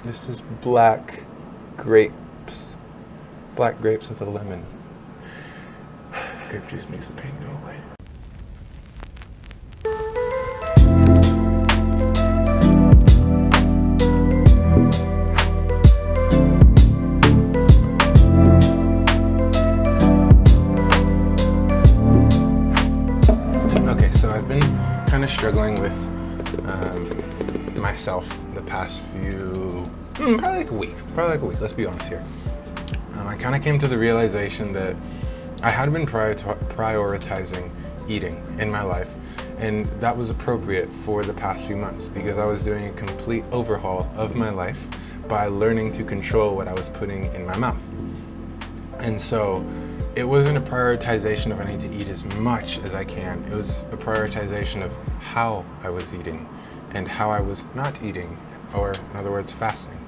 This is black grapes. Black grapes with a lemon. Grape juice makes the pain go away. Okay, so I've been kind of struggling with myself the past few, probably like a week, let's be honest here. I kind of came to the realization that I had been prioritizing eating in my life, and that was appropriate for the past few months because I was doing a complete overhaul of my life by learning to control what I was putting in my mouth. And so it wasn't a prioritization of I need to eat as much as I can. It was a prioritization of how I was eating and how I was not eating, or in other words, fasting.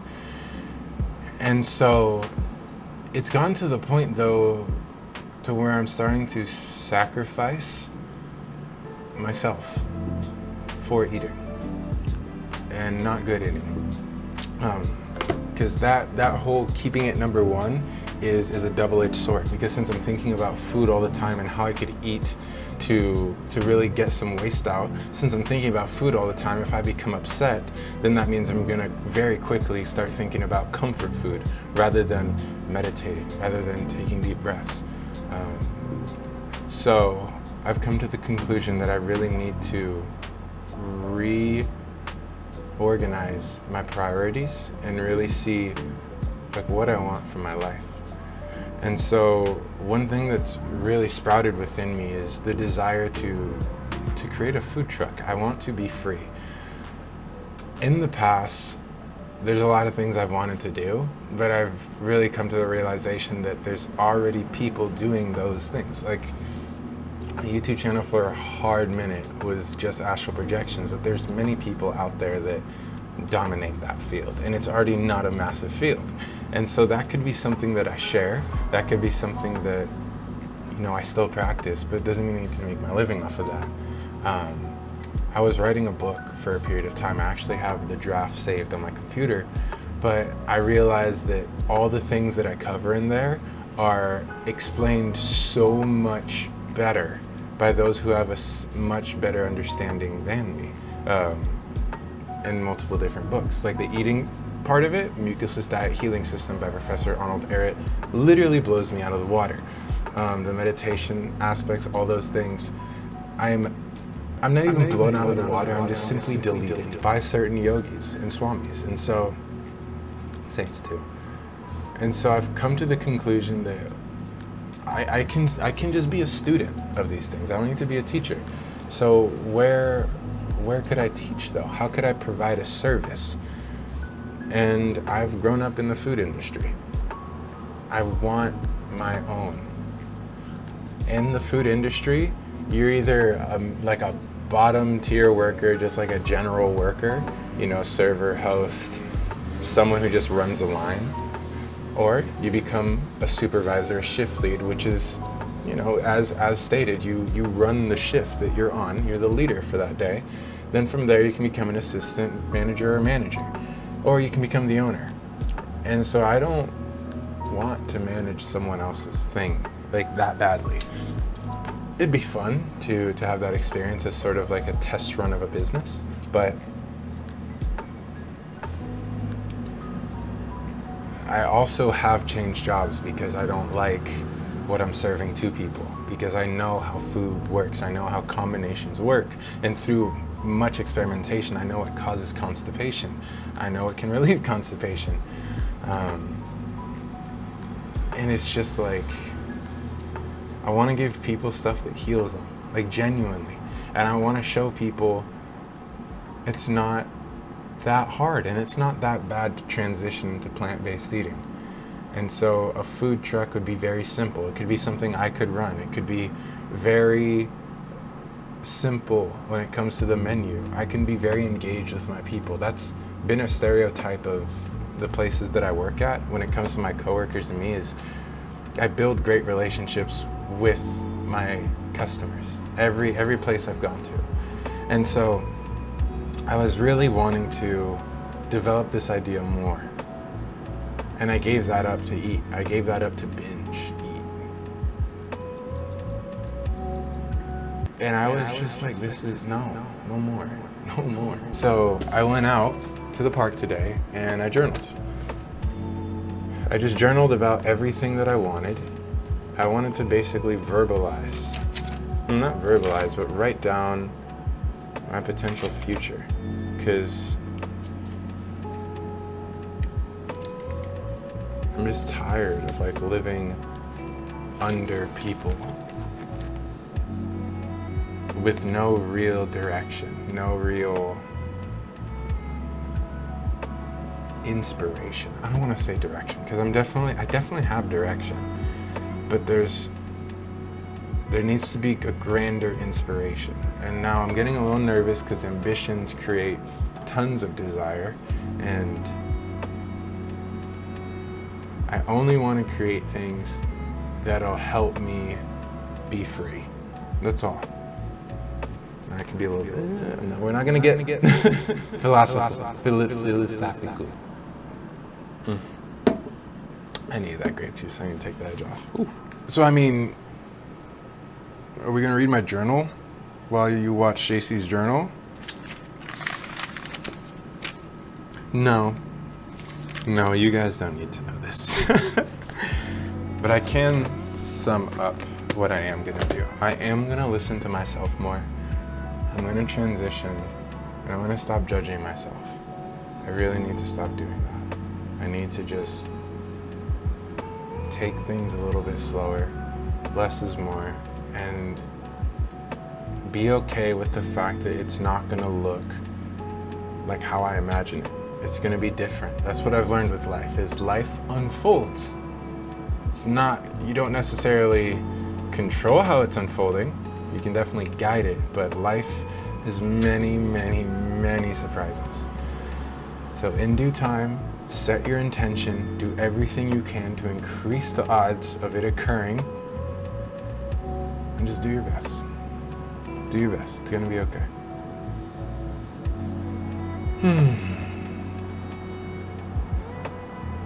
And so it's gone to the point though to where I'm starting to sacrifice myself for eating and not good anymore. Because that whole keeping it number one is a double-edged sword, because since I'm thinking about food all the time and how I could eat to really get some waste out, since I'm thinking about food all the time, if I become upset, then that means I'm gonna very quickly start thinking about comfort food rather than meditating, rather than taking deep breaths. So I've come to the conclusion that I really need to reorganize my priorities and really see like what I want from my life. And so one thing that's really sprouted within me is the desire to create a food truck. I want to be free. In the past, there's a lot of things I've wanted to do, but I've really come to the realization that there's already people doing those things. Like a YouTube channel for a hard minute was just astral projections, but there's many people out there that dominate that field, and it's already not a massive field. And so that could be something that I share, that could be something that, you know, I still practice, but it doesn't mean I need to make my living off of that. I was writing a book for a period of time. I actually have the draft saved on my computer, but I realized that all the things that I cover in there are explained so much better by those who have a much better understanding than me. In multiple different books. Like the eating part of it, Mucusless Diet Healing System by Professor Arnold Ehret, literally blows me out of the water. The meditation aspects, all those things, I'm not even blown out of the water, I'm just simply deleted by certain yogis and swamis, and so saints too. And so I've come to the conclusion that I can just be a student of these things. I don't need to be a teacher. So where could I teach though? How could I provide a service? And I've grown up in the food industry. I want my own. In the food industry, you're either like a bottom tier worker, just like a general worker, you know, server, host, someone who just runs the line, or you become a supervisor, a shift lead, which is, you know, as stated, you run the shift that you're on, you're the leader for that day. Then from there you can become an assistant manager or manager, or you can become the owner. And so I don't want to manage someone else's thing like that badly. It'd be fun to have that experience as sort of like a test run of a business, but I also have changed jobs because I don't like what I'm serving to people, because I know how food works, I know how combinations work, and through much experimentation, I know it causes constipation. I know it can relieve constipation. And it's just like, I want to give people stuff that heals them, like genuinely. And I want to show people it's not that hard and it's not that bad to transition to plant-based eating. And so a food truck would be very simple. It could be something I could run. It could be very simple when it comes to the menu. I can be very engaged with my people. That's been a stereotype of the places that I work at when it comes to my coworkers and me, is I build great relationships with my customers every place I've gone to. And so I was really wanting to develop this idea more. And I gave that up to eat. I gave that up to binge eat. And I was just like, this is, no more. So I went out to the park today and I journaled. I just journaled about everything that I wanted. I wanted to basically verbalize. Not verbalize, but write down my potential future. Because I'm just tired of like living under people with no real direction, no real inspiration. I don't want to say direction because I definitely have direction, but there needs to be a grander inspiration. And now I'm getting a little nervous because ambitions create tons of desire, and I only want to create things that'll help me be free. That's all. I can be a little bit, no, we're not going to get philosophical. I need that grape juice. I need to take the edge off. Ooh. So, I mean, are we going to read my journal while you watch JC's journal? No, you guys don't need to know this. But I can sum up what I am going to do. I am going to listen to myself more. I'm going to transition, and I'm going to stop judging myself. I really need to stop doing that. I need to just take things a little bit slower, less is more, and be okay with the fact that it's not going to look like how I imagine it. It's going to be different. That's what I've learned with life, is life unfolds. It's not, you don't necessarily control how it's unfolding. You can definitely guide it, but life has many, many, many surprises. So in due time, set your intention, do everything you can to increase the odds of it occurring, and just do your best. Do your best. It's gonna be okay.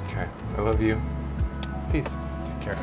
Okay, I love you. Peace. Take care.